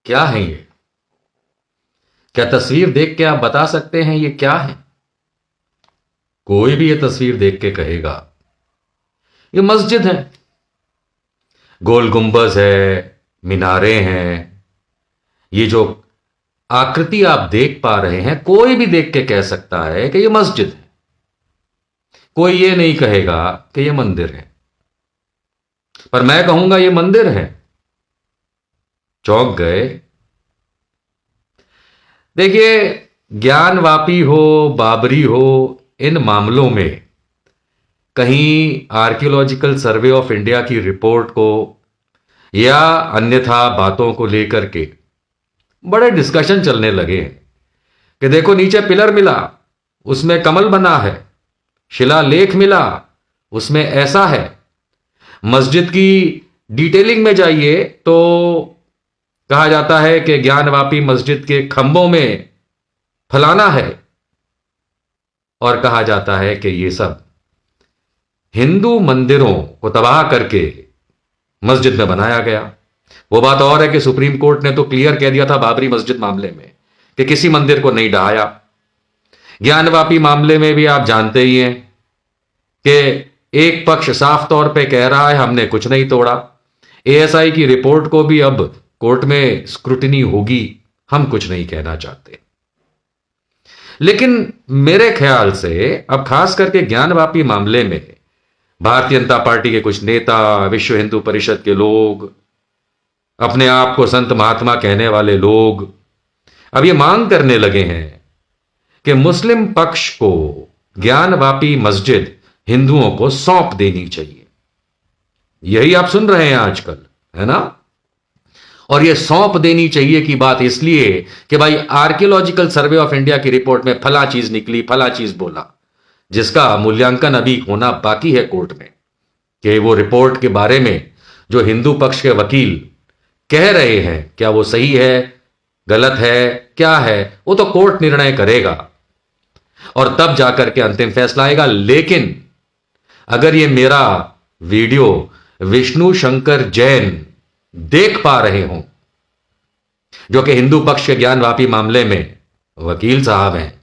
क्या है ये? क्या तस्वीर देख के आप बता सकते हैं ये क्या है? कोई भी ये तस्वीर देख के कहेगा ये मस्जिद है। गोल गुंबज है, मीनारें हैं, ये जो आकृति आप देख पा रहे हैं, कोई भी देख के कह सकता है कि ये मस्जिद है। कोई ये नहीं कहेगा कि ये मंदिर है। पर मैं कहूंगा ये मंदिर है। चौंक गए? देखिए, ज्ञानवापी हो, बाबरी हो, इन मामलों में कहीं आर्कियोलॉजिकल सर्वे ऑफ इंडिया की रिपोर्ट को या अन्यथा बातों को लेकर के बड़े डिस्कशन चलने लगे हैं कि देखो नीचे पिलर मिला, उसमें कमल बना है, शिलालेख मिला, उसमें ऐसा है। मस्जिद की डिटेलिंग में जाइए तो कहा जाता है कि ज्ञानवापी मस्जिद के खंभों में फलाना है, और कहा जाता है कि ये सब हिंदू मंदिरों को तबाह करके मस्जिद में बनाया गया। वो बात और है कि सुप्रीम कोर्ट ने तो क्लियर कह दिया था बाबरी मस्जिद मामले में कि किसी मंदिर को नहीं ढहाया। ज्ञानवापी मामले में भी आप जानते ही हैं कि एक पक्ष साफ तौर पे कह रहा है हमने कुछ नहीं तोड़ा। एएसआई की रिपोर्ट को भी अब कोर्ट में स्क्रूटिनी होगी, हम कुछ नहीं कहना चाहते। लेकिन मेरे ख्याल से अब खास करके ज्ञानवापी मामले में भारतीय जनता पार्टी के कुछ नेता, विश्व हिंदू परिषद के लोग, अपने आप को संत महात्मा कहने वाले लोग अब ये मांग करने लगे हैं कि मुस्लिम पक्ष को ज्ञानवापी मस्जिद हिंदुओं को सौंप देनी चाहिए। यही आप सुन रहे हैं आजकल, है ना? और ये सौंप देनी चाहिए की बात इसलिए कि भाई आर्कियोलॉजिकल सर्वे ऑफ इंडिया की रिपोर्ट में फला चीज निकली, फला चीज बोला, जिसका मूल्यांकन अभी होना बाकी है कोर्ट में कि वो रिपोर्ट के बारे में जो हिंदू पक्ष के वकील कह रहे हैं क्या वो सही है, गलत है, क्या है, वो तो कोर्ट निर्णय करेगा और तब जाकर के अंतिम फैसला आएगा। लेकिन अगर ये मेरा वीडियो विष्णु शंकर जैन देख पा रहे हो, जो कि हिंदू पक्ष के ज्ञानवापी मामले में वकील साहब हैं,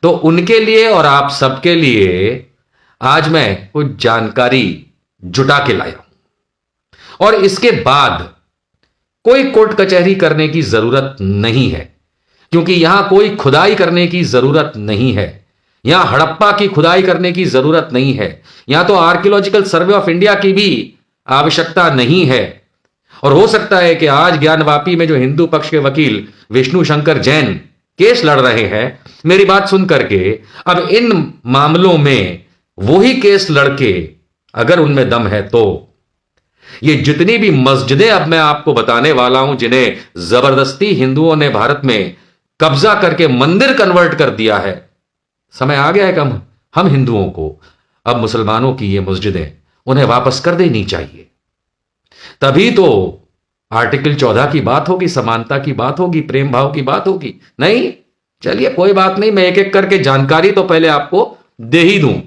तो उनके लिए और आप सबके लिए आज मैं कुछ जानकारी जुटा के लाया हूं। और इसके बाद कोई कोर्ट कचहरी करने की जरूरत नहीं है, क्योंकि यहां कोई खुदाई करने की जरूरत नहीं है, यहां हड़प्पा की खुदाई करने की जरूरत नहीं है, यहां तो आर्कियोलॉजिकल सर्वे ऑफ इंडिया की भी आवश्यकता नहीं है। और हो सकता है कि आज ज्ञानवापी में जो हिंदू पक्ष के वकील विष्णु शंकर जैन केस लड़ रहे हैं, मेरी बात सुन करके अब इन मामलों में वही केस लड़के अगर उनमें दम है तो ये जितनी भी मस्जिदें अब मैं आपको बताने वाला हूं जिन्हें जबरदस्ती हिंदुओं ने भारत में कब्जा करके मंदिर कन्वर्ट कर दिया है, समय आ गया है कि हम हिंदुओं को अब मुसलमानों की ये मस्जिदें उन्हें वापस कर देनी चाहिए। तभी तो आर्टिकल 14 की बात होगी, समानता की बात होगी, प्रेम भाव की बात होगी। नहीं, चलिए कोई बात नहीं, मैं एक एक करके जानकारी तो पहले आपको दे ही दूं।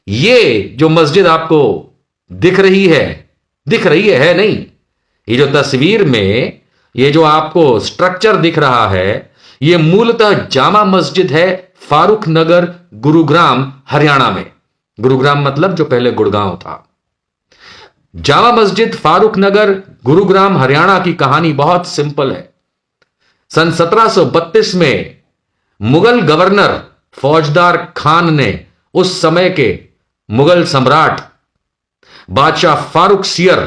ये जो मस्जिद आपको दिख रही है नहीं, ये जो तस्वीर में ये जो आपको स्ट्रक्चर दिख रहा है, ये मूलतः जामा मस्जिद है फारूक नगर, गुरुग्राम, हरियाणा में। गुरुग्राम मतलब जो पहले गुड़गांव था। जामा मस्जिद फारूक नगर, गुरुग्राम, हरियाणा की कहानी बहुत सिंपल है। सन 1732 में मुगल गवर्नर फौजदार खान ने उस समय के मुगल सम्राट बादशाह फारूक सियर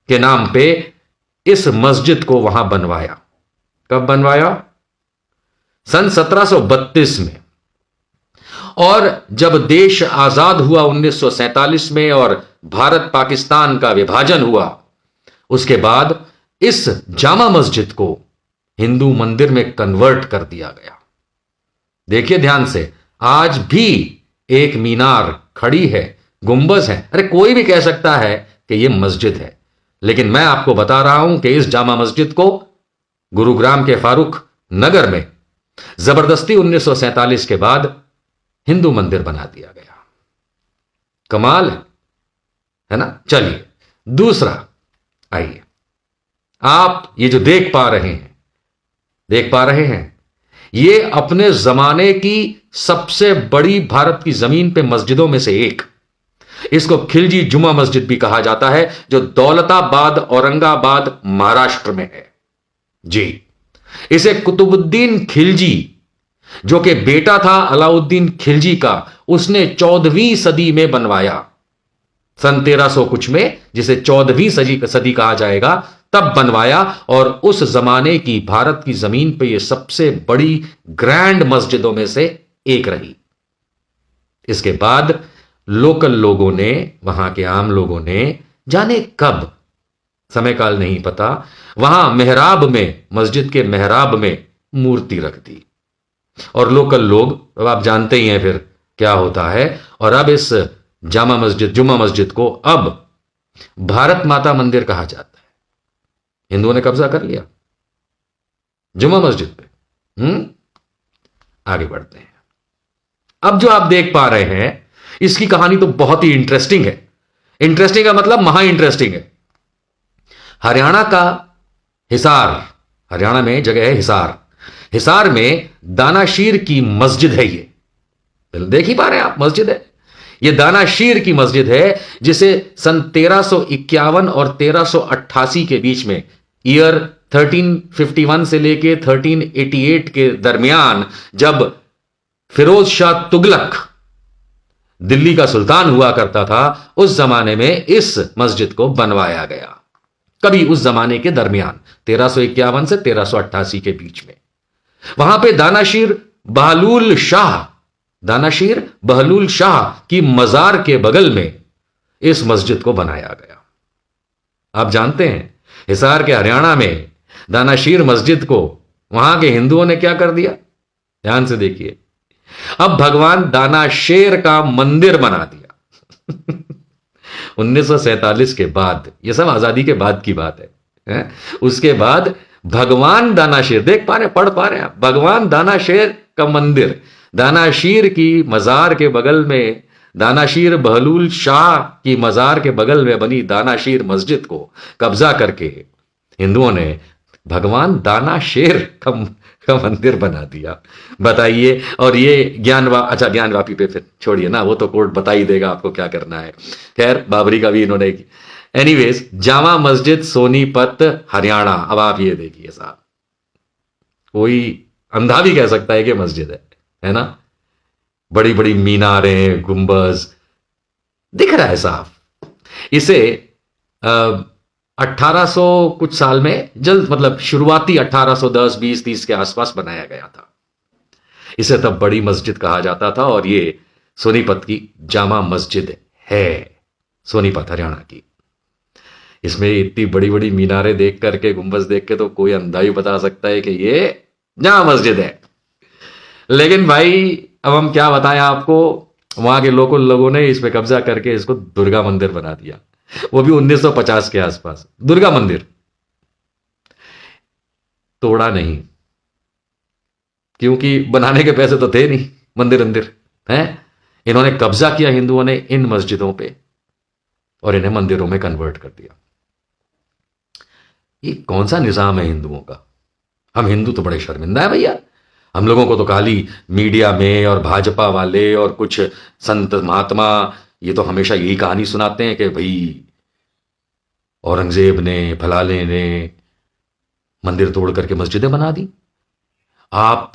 के नाम पे इस मस्जिद को वहां बनवाया। कब बनवाया? सन 1732 में। और जब देश आजाद हुआ 1947 में और भारत पाकिस्तान का विभाजन हुआ, उसके बाद इस जामा मस्जिद को हिंदू मंदिर में कन्वर्ट कर दिया गया। देखिए ध्यान से, आज भी एक मीनार खड़ी है, गुंबज है। अरे कोई भी कह सकता है कि यह मस्जिद है, लेकिन मैं आपको बता रहा हूं कि इस जामा मस्जिद को गुरुग्राम के फारूक नगर में जबरदस्ती 1947 के बाद हिंदू मंदिर बना दिया गया। कमाल है ना? चलिए दूसरा, आइए आप ये जो देख पा रहे हैं, ये अपने जमाने की सबसे बड़ी भारत की जमीन पे मस्जिदों में से एक। इसको खिलजी जुमा मस्जिद भी कहा जाता है, जो दौलताबाद औरंगाबाद महाराष्ट्र में है। जी, इसे कुतुबुद्दीन खिलजी, जो कि बेटा था अलाउद्दीन खिलजी का, उसने 14वीं सदी में बनवाया। सन 1300 कुछ में, जिसे 14वीं सदी कहा जाएगा, तब बनवाया। और उस जमाने की भारत की जमीन पे यह सबसे बड़ी ग्रैंड मस्जिदों में से एक रही। इसके बाद लोकल लोगों ने, वहां के आम लोगों ने, जाने कब, समय काल नहीं पता, वहां मेहराब में, मस्जिद के मेहराब में मूर्ति रख दी। और लोकल लोग, अब आप जानते ही हैं फिर क्या होता है। और अब इस जुम्मा मस्जिद को अब भारत माता मंदिर कहा जाता है। हिंदुओं ने कब्जा कर लिया जुम्मा मस्जिद पे। आगे बढ़ते हैं। अब जो आप देख पा रहे हैं, इसकी कहानी तो बहुत ही इंटरेस्टिंग है। इंटरेस्टिंग का मतलब महा इंटरेस्टिंग है। हरियाणा का हिसार, हरियाणा में जगह है हिसार। हिसार में दानाशीर की मस्जिद है। ये देख ही पा रहे हैं आप, मस्जिद है। ये दानाशीर की मस्जिद है, जिसे सन 1351 और 1388 के बीच में, ईयर 1351 से लेके 1388 के दरमियान, जब फिरोज शाह तुगलक दिल्ली का सुल्तान हुआ करता था, उस जमाने में इस मस्जिद को बनवाया गया। कभी उस जमाने के दरमियान 1351 से 1388 के बीच में, वहां पे दानाशीर बहलूल शाह की मजार के बगल में इस मस्जिद को बनाया गया। आप जानते हैं, हिसार के हरियाणा में दानाशीर मस्जिद को वहां के हिंदुओं ने क्या कर दिया? ध्यान से देखिए, अब भगवान दानाशेर का मंदिर बना दिया। 1947 के बाद, यह सब आजादी के बाद की बात है? उसके बाद भगवान दानाशेर, देख पा रहे, पढ़ पा रहे हैं आप, भगवान दानाशेर का मंदिर, दानाशीर की मजार के बगल में, दानाशीर बहलूल शाह की मजार के बगल में बनी दानाशीर मस्जिद को कब्जा करके हिंदुओं ने भगवान दानाशेर का मंदिर बना दिया। बताइए। और ये ज्ञानवापी पे फिर छोड़िए ना, वो तो कोर्ट बता ही देगा आपको क्या करना है। खैर, बाबरी का भी इन्होंने, एनीवेज, जामा मस्जिद सोनीपत हरियाणा। अब आप ये देखिए साहब, कोई अंधा भी कह सकता है कि मस्जिद है ना? बड़ी बड़ी मीनारें, गुंबज दिख रहा है साहब। इसे 1800 कुछ साल में, मतलब शुरुआती 1810, 20, 30 के आसपास बनाया गया था। इसे तब बड़ी मस्जिद कहा जाता था। और ये सोनीपत की जामा मस्जिद है, सोनीपत हरियाणा की। इसमें इतनी बड़ी बड़ी मीनारें देख करके, गुंबज देख के, तो कोई अंधा ही बता सकता है कि ये जामा मस्जिद है। लेकिन भाई, अब हम क्या बताएं आपको, वहां के लोकल लोगों ने इस पे कब्जा करके इसको दुर्गा मंदिर बना दिया, वो भी 1950 के आसपास। दुर्गा मंदिर तोड़ा नहीं, क्योंकि बनाने के पैसे तो थे नहीं, मंदिर हैं। इन्होंने कब्जा किया हिंदुओं ने इन मस्जिदों पे, और इन्हें मंदिरों में कन्वर्ट कर दिया। ये कौन सा निजाम है हिंदुओं का? हम हिंदू तो बड़े शर्मिंदा है भैया। हम लोगों को तो खाली मीडिया में और भाजपा वाले और कुछ संत महात्मा ये तो हमेशा यही कहानी सुनाते हैं कि भाई औरंगजेब ने, फलाने ने मंदिर तोड़ करके मस्जिदें बना दी। आप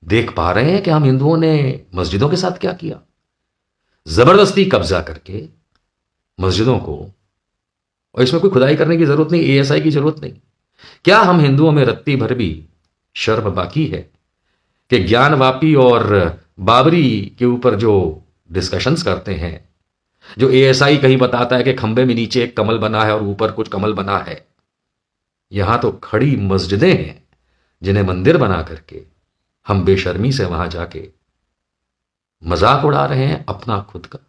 देख पा रहे हैं कि हम हिंदुओं ने मस्जिदों के साथ क्या किया? जबरदस्ती कब्जा करके मस्जिदों को। और इसमें कोई खुदाई करने की जरूरत नहीं, एएसआई की जरूरत नहीं। क्या हम हिंदुओं में रत्ती भर भी शर्म बाकी है कि ज्ञानवापी और बाबरी के ऊपर जो डिस्कशंस करते हैं, जो एएसआई कहीं बताता है कि खंबे में नीचे एक कमल बना है और ऊपर कुछ कमल बना है, यहां तो खड़ी मस्जिदें हैं जिन्हें मंदिर बना करके हम बेशर्मी से वहां जाके मजाक उड़ा रहे हैं अपना खुद का।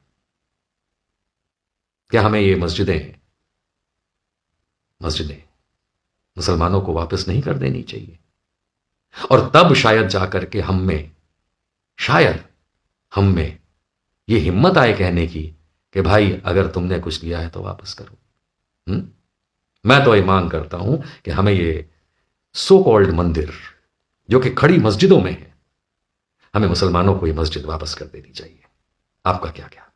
क्या हमें ये मस्जिदें मुसलमानों को वापस नहीं कर देनी चाहिए? और तब शायद जाकर के हम में ये हिम्मत आए कहने की कि भाई, अगर तुमने कुछ लिया है तो वापस करो। मैं तो ये मांग करता हूं कि हमें ये सो कॉल्ड मंदिर जो कि खड़ी मस्जिदों में है, हमें मुसलमानों को ये मस्जिद वापस कर देनी चाहिए। आपका क्या ख्याल?